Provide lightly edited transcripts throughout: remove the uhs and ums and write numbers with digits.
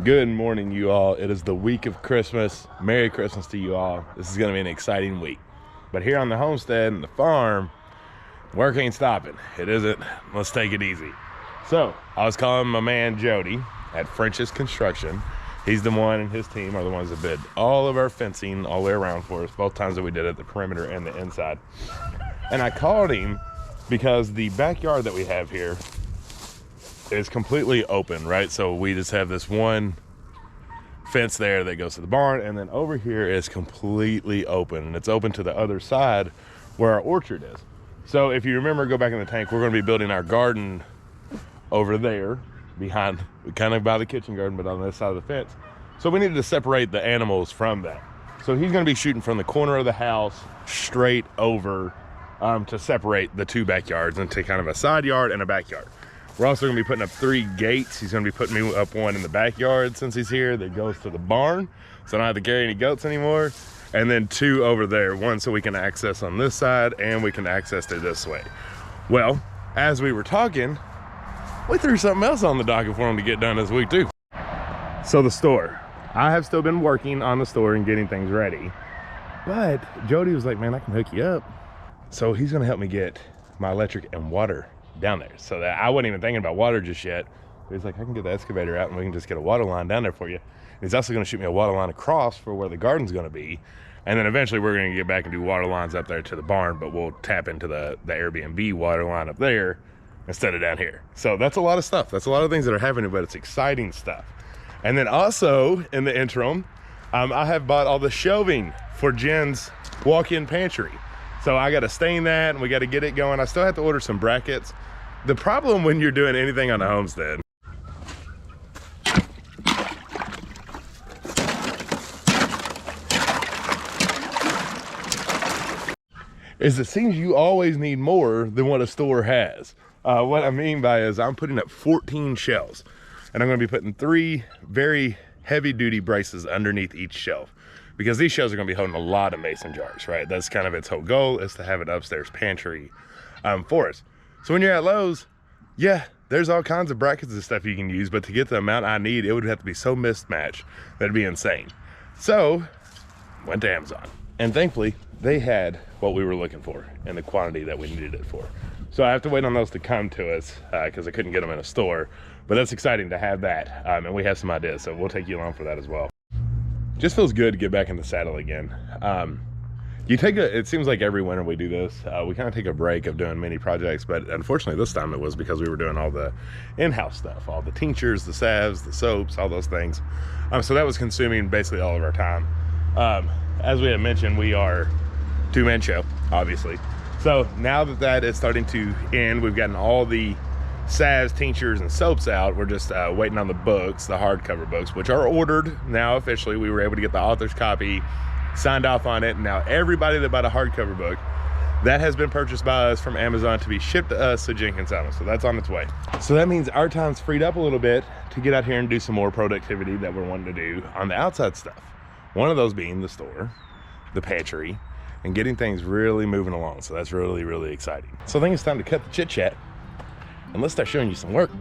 Good morning, you all. It is the week of Christmas. Merry Christmas to you all. This is going to be an exciting week. But here on the homestead and the farm, work ain't stopping. It isn't. Let's take it easy. So I was calling my man Jody at French's Construction. He's the one, and his team are the ones that bid all of our fencing all the way around for us, both times that we did it, the perimeter and the inside. And I called him because the backyard that we have here is completely open, right? So we just have this one fence there that goes to the barn, and then over here is completely open, and it's open to the other side where our orchard is. So if you remember, go back in the tank, we're going to be building our garden over there behind, kind of by the kitchen garden, but on this side of the fence. So we needed to separate the animals from that. So he's going to be shooting from the corner of the house straight over to separate the two backyards into kind of a side yard and a backyard. We're also going to be putting up 3 gates. He's going to be putting me up one in the backyard since he's here that goes to the barn, so I don't have to carry any goats anymore. And then 2 over there, one so we can access on this side and we can access it this way. Well, as we were talking, we threw something else on the docket for him to get done this week too. So the store. I have still been working on the store and getting things ready, but Jody was like, man, I can hook you up. So he's going to help me get my electric and water down there, so that I wasn't even thinking about water just yet. But he's like, I can get the excavator out and we can just get a water line down there for you. And he's also going to shoot me a water line across for where the garden's going to be, and then eventually we're going to get back and do water lines up there to the barn, but we'll tap into the Airbnb water line up there instead of down here. So that's a lot of stuff. That's a lot of things that are happening, but it's exciting stuff. And then also in the interim, I have bought all the shelving for Jenn's walk-in pantry. So I got to stain that and we got to get it going. I still have to order some brackets. The problem when you're doing anything on a homestead is it seems you always need more than what a store has. What I mean by is I'm putting up 14 shelves, and I'm going to be putting 3 very heavy duty braces underneath each shelf, because these shelves are going to be holding a lot of mason jars, right? That's kind of its whole goal, is to have an upstairs pantry for us. So when you're at Lowe's, yeah, there's all kinds of brackets and stuff you can use, but to get the amount I need, it would have to be so mismatched that'd be insane. So went to Amazon, and thankfully they had what we were looking for and the quantity that we needed it for. So I have to wait on those to come to us because I couldn't get them in a store, but that's exciting to have that. And we have some ideas, so we'll take you along for that as well. Just feels good to get back in the saddle again. It seems like every winter we do this. We kind of take a break of doing many projects, but unfortunately this time it was because we were doing all the in-house stuff, all the tinctures, the salves, the soaps, all those things. So that was consuming basically all of our time. As we had mentioned, we are 2-man show, obviously. So now that that is starting to end, we've gotten all the salves, tinctures, and soaps out. We're just waiting on the books, the hardcover books, which are ordered now officially. We were able to get the author's copy, signed off on it, and now everybody that bought a hardcover book, that has been purchased by us from Amazon to be shipped to us to Jenkins Island. So that's on its way. So that means our time's freed up a little bit to get out here and do some more productivity that we're wanting to do on the outside stuff. One of those being the store, the pantry, and getting things really moving along. So that's really, really exciting. So I think it's time to cut the chit chat and let's start showing you some work.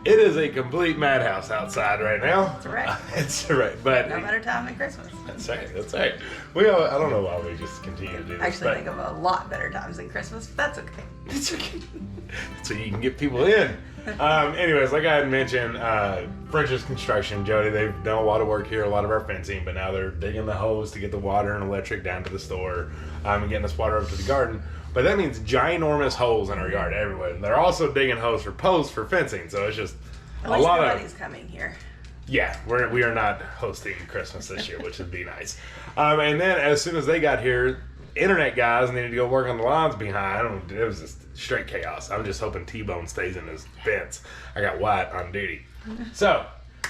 It is a complete madhouse outside right now. That's right. It's right, but no better time than Christmas. That's right. That's right. I don't know why we just continue to do this. Actually, think of a lot better times than Christmas, but that's okay. It's okay. So you can get people in. Anyways, like I had mentioned, French's Construction, Jody, they've done a lot of work here, a lot of our fencing, but now they're digging the hose to get the water and electric down to the store, and getting us water over to the garden. But that means ginormous holes in our yard everywhere. And they're also digging holes for posts for fencing, so it's just a lot of... nobody's coming here. Yeah, we are not hosting Christmas this year, which would be nice. And then as soon as they got here, internet guys needed to go work on the lines behind. It was just straight chaos. I'm just hoping T-Bone stays in his fence. I got Wyatt on duty. So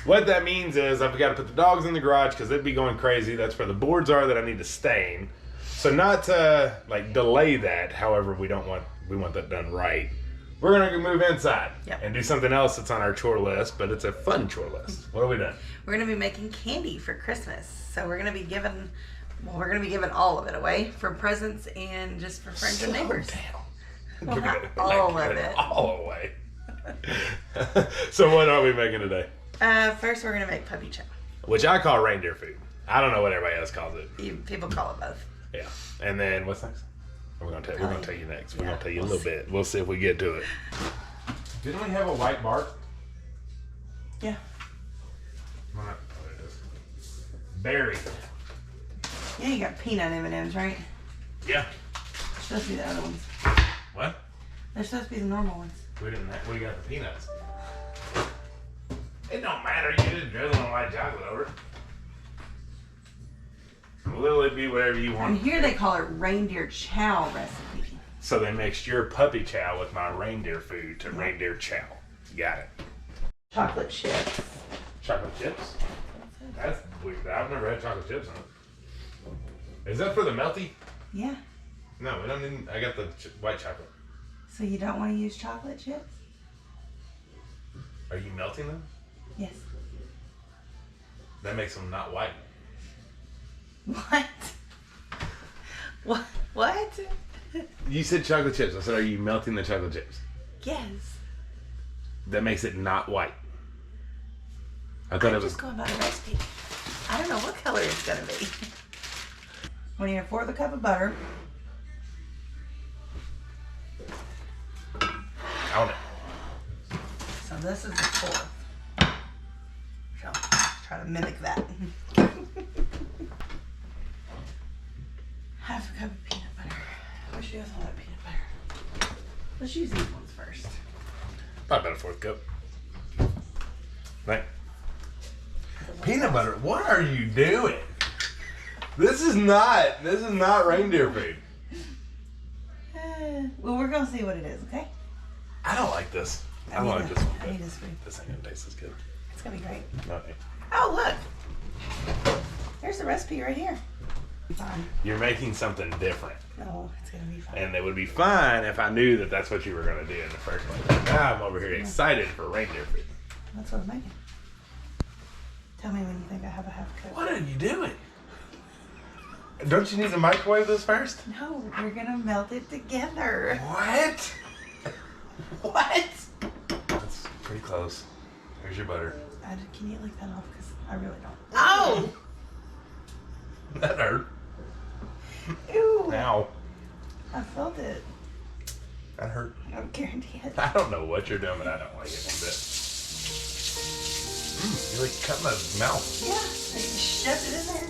what that means is I've got to put the dogs in the garage because they'd be going crazy. That's where the boards are that I need to stain. So not to like delay that, however, we want that done right. We're gonna move inside and do something else that's on our chore list, but it's a fun chore list. What have we done? We're gonna be making candy for Christmas. So we're gonna be giving Well, we're going to be giving all of it away for presents and just for friends and neighbors. We're gonna All of give it. all away. So what are we making today? First, we're going to make puppy chow. Which I call reindeer food. I don't know what everybody else calls it. People call it both. Yeah. And then what's next? We're gonna tell you next. We're gonna tell you a little bit. We'll see if we get to it. Didn't we have a white bark? Yeah. Oh, there it is. Berry. Yeah, you got peanut M&Ms, right? Yeah. They're supposed to be the other ones. What? They're supposed to be the normal ones. We didn't have, we got the peanuts. It don't matter, you just drizzle on white chocolate over it. Will it be whatever you want? And here they call it reindeer chow recipe. So they mixed your puppy chow with my reindeer food to reindeer chow. Got it. Chocolate chips. Chocolate chips? That's weird. I've never had chocolate chips on it. Is that for the melty? Yeah. No, we don't need. I got the white chocolate. So you don't want to use chocolate chips? Are you melting them? Yes. That makes them not white. What? What? You said chocolate chips. I said, are you melting the chocolate chips? Yes. That makes it not white. I thought I'm it was. just going by the recipe. I don't know what color it's gonna be. We need a 1/4 cup of butter. Count it. So this is the 1/4. So try to mimic that. 1/2 cup of peanut butter. What should you have on that peanut butter? Let's use these ones first. Probably about a 4th cup. Right. Peanut butter. What are you doing? This is not reindeer food. Well, we're gonna see what it is, okay? I don't like this. I don't like this one. I need this food. This ain't gonna taste as good. It's gonna be great. Okay. Oh, look. There's the recipe right here. Fine. You're making something different. No, it's gonna be fine. And it would be fine if I knew that that's what you were gonna do in the first place. Now I'm over here excited for reindeer food. That's what I'm making. Tell me when you think I have a 1/2 cup. What are you doing? Don't you need to microwave this first? No, we're gonna melt it together. What? What? That's pretty close. Here's your butter. Can you lick that off? Because I really don't. Oh! That hurt. Ew. Ow. I felt it. That hurt. I guarantee it. I don't know what you're doing, but I don't like it one bit. You like cut my mouth. Yeah, I shoved it in there.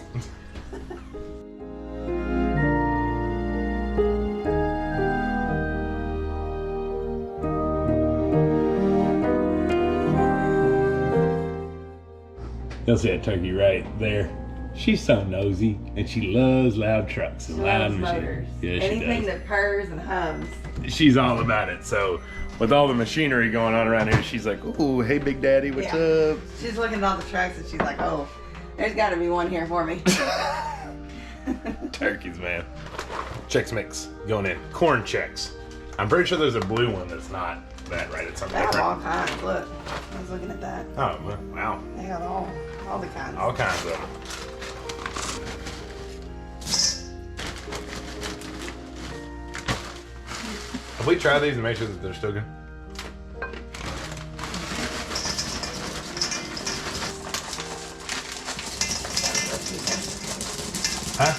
You'll see that turkey right there. She's so nosy, and she loves loud trucks and loud machines. Yeah, Anything she does. that purrs and hums. She's all about it. So, with all the machinery going on around here, she's like, "Ooh, hey, Big Daddy, what's up?" She's looking at all the trucks and she's like, "Oh, there's got to be one here for me." Turkeys, man. Chex Mix going in. Corn Chex. I'm pretty sure there's a blue one that's not that, right? It's something They have all different. kinds. Look, I was looking at that. Oh, wow. They got all the kinds. All kinds of them. Have we tried these and make sure that they're still good? Huh?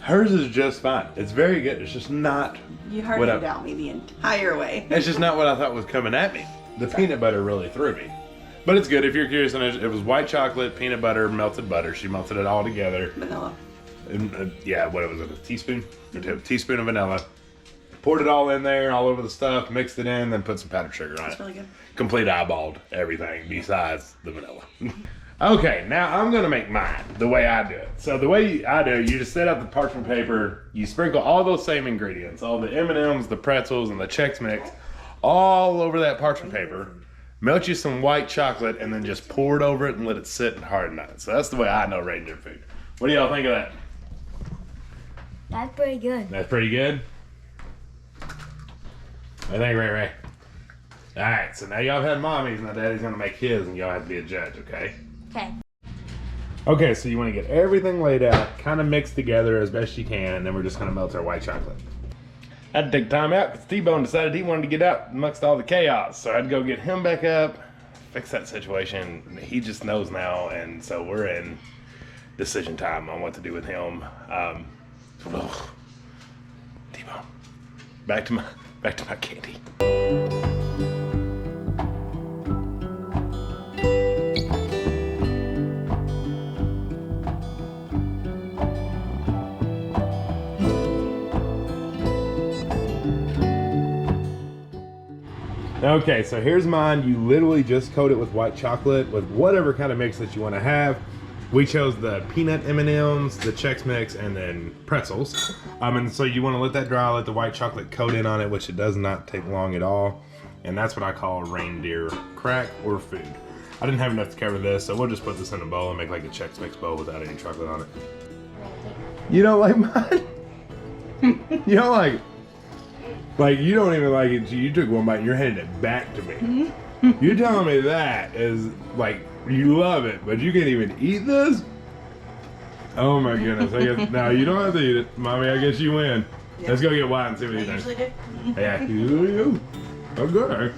Hers is just fine. It's very good. It's just not. You hardly doubt me the entire way. It's just not what I thought was coming at me. The peanut butter really threw me. But it's good if you're curious. And it was white chocolate, peanut butter, melted butter. She melted it all together. Vanilla. And, yeah, what was it? A teaspoon? A teaspoon of vanilla. Poured it all in there, all over the stuff. Mixed it in, then put some powdered sugar on It's it. really good. Complete eyeballed everything besides the vanilla. Okay, now I'm gonna make mine the way I do it. So the way I do it, you just set out the parchment paper, you sprinkle all those same ingredients, all the M&Ms, the pretzels, and the Chex Mix, all over that parchment paper. Melt you some white chocolate, and then just pour it over it and let it sit and harden on it. So that's the way I know reindeer food. What do y'all think of that? That's pretty good. That's pretty good? What do you think, Ray Ray? All right, so now y'all have had Mommy's, now Daddy's gonna make his, and y'all have to be a judge, okay? Okay. Okay, so you want to get everything laid out, kind of mixed together as best you can, and then we're just going to melt our white chocolate. I had to take time out because T-Bone decided he wanted to get out amongst all the chaos, so I had to go get him back up, fix that situation. He just knows now, and so we're in decision time on what to do with him. T-Bone, back to my candy. Okay, so here's mine. You literally just coat it with white chocolate with whatever kind of mix that you want to have. We chose the peanut M&Ms, the Chex Mix, and then pretzels. And so you want to let that dry, let the white chocolate coat in on it, which it does not take long at all. And that's what I call reindeer crack or food. I didn't have enough to cover this, so we'll just put this in a bowl and make like a Chex Mix bowl without any chocolate on it. You don't like mine? You don't like it? Like, you don't even like it. You took one bite and you're handing it back to me. You're telling me that is like, you love it, but you can't even eat this? Oh my goodness. I guess, now you don't have to eat it. Mommy, I guess you win. Yeah. Let's go get Wyatt and see what he thinks. Yeah, you. Okay.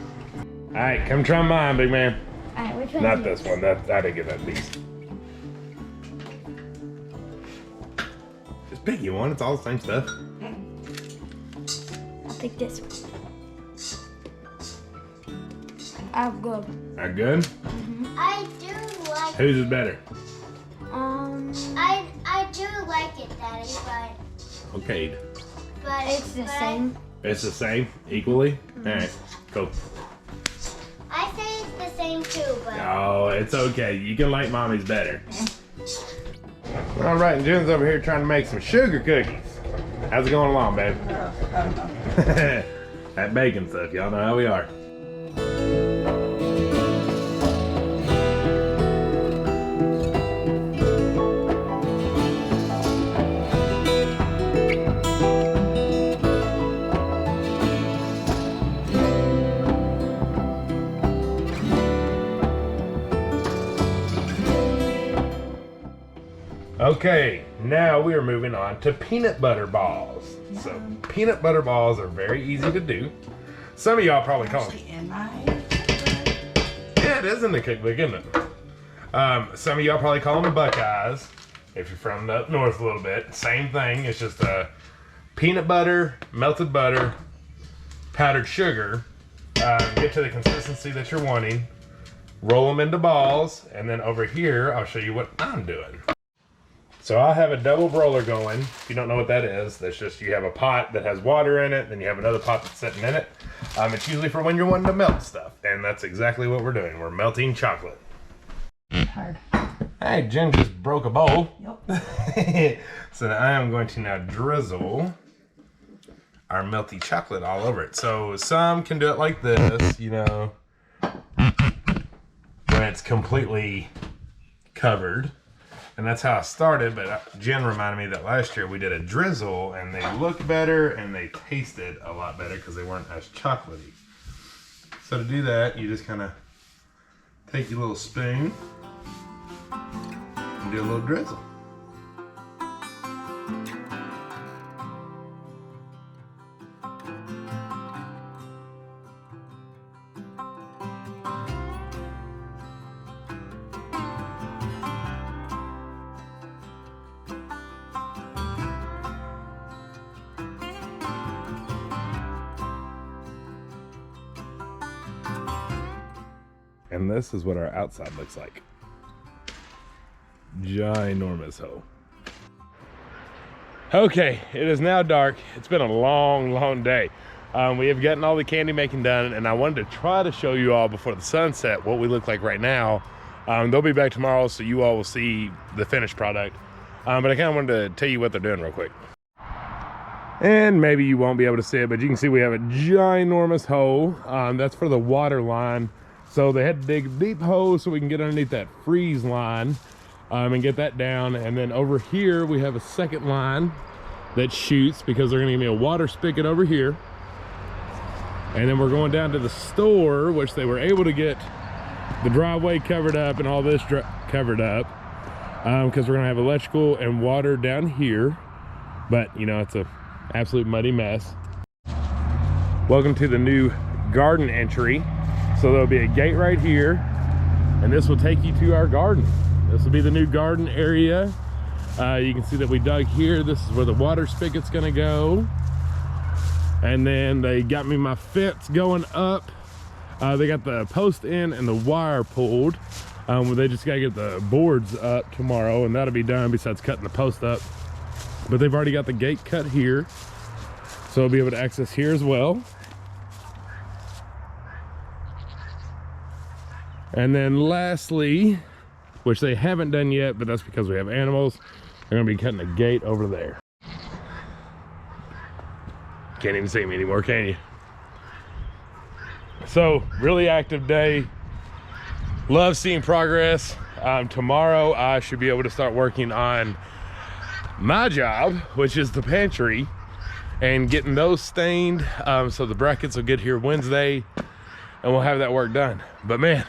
Alright, come try mine, big man. Alright, which one? Not this one. That I didn't get that piece. Just pick you one. It's all the same stuff. Pick this one. I'm good. Are good? Mm-hmm. I do like. Whose is better? I do like it, Daddy, Okay. but It's the same. It's the same, equally? Mm-hmm. Alright, cool. I say it's the same too, but Oh, it's okay. You can like Mommy's better. Alright, and Jen's over here trying to make some sugar cookies. How's it going along, babe? That bacon stuff, y'all know how we are. Okay, now we are moving on to peanut butter balls. So peanut butter balls are very easy to do. Some of y'all probably call them. In my Yeah, it is in the cookbook, isn't it? Some of y'all probably call them Buckeyes. If you're from up north a little bit, same thing. It's just peanut butter, melted butter, powdered sugar. Get to the consistency that you're wanting. Roll them into balls, and then over here I'll show you what I'm doing. So I have a double roller going. If you don't know what that is, that's just you have a pot that has water in it, then you have another pot that's sitting in it. It's usually for when you're wanting to melt stuff, and that's exactly what we're doing. We're melting chocolate. hard. Hey, Jen just broke a bowl. Yep. So I am going to now drizzle our melty chocolate all over it. So some can do it like this, you know, when it's completely covered. And that's how I started, but Jen reminded me that last year we did a drizzle and they looked better and they tasted a lot better because they weren't as chocolatey. So to do that, you just kind of take your little spoon and do a little drizzle. And this is what our outside looks like. Ginormous hole. Okay, it is now dark. It's been a long, long day. We have gotten all the candy making done, and I wanted to try to show you all before the sunset what we look like right now They'll be back tomorrow, so you all will see the finished product. But I kind of wanted to tell you what they're doing real quick. And maybe you won't be able to see it, but you can see we have a ginormous hole. That's for the water line. So they had to dig a deep hole so we can get underneath that freeze line and get that down. And then over here, we have a second line that shoots because they're gonna give me a water spigot over here. And then we're going down to the store, which they were able to get the driveway covered up and all this covered up because we're gonna have electrical and water down here. But you know, it's a absolute muddy mess. Welcome to the new garden entry. So there'll be a gate right here, and this will take you to our garden. This will be the new garden area. You can see that we dug here. This is where the water spigot's gonna go. And then they got me my fence going up. They got the post in and the wire pulled. They just gotta get the boards up tomorrow, and that'll be done besides cutting the post up. But they've already got the gate cut here, so I'll be able to access here as well. And then lastly, which they haven't done yet, but that's because we have animals, they're gonna be cutting a gate over there. Can't even see me anymore, can you? So, really active day. Love seeing progress. Tomorrow I should be able to start working on my job, which is the pantry, and getting those stained so the brackets will get here Wednesday and we'll have that work done. But man,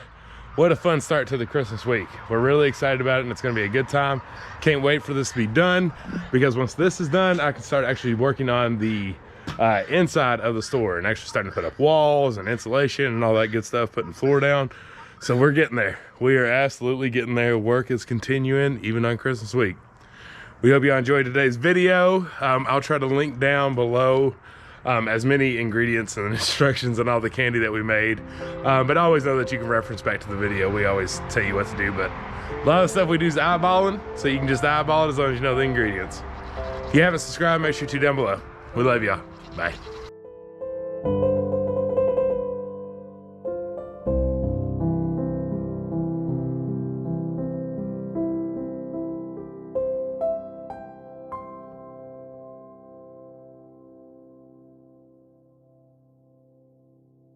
what a fun start to the Christmas week. We're really excited about it, and it's gonna be a good time. Can't wait for this to be done, because once this is done, I can start actually working on the inside of the store and actually starting to put up walls and insulation and all that good stuff, putting the floor down. So we're getting there. We are absolutely getting there. Work is continuing even on Christmas week. We hope you enjoyed today's video. I'll try to link down below as many ingredients and instructions and all the candy that we made. But always know that you can reference back to the video. We always tell you what to do, but a lot of stuff we do is eyeballing, so you can just eyeball it as long as you know the ingredients. If you haven't subscribed, make sure to down below. We love y'all. Bye.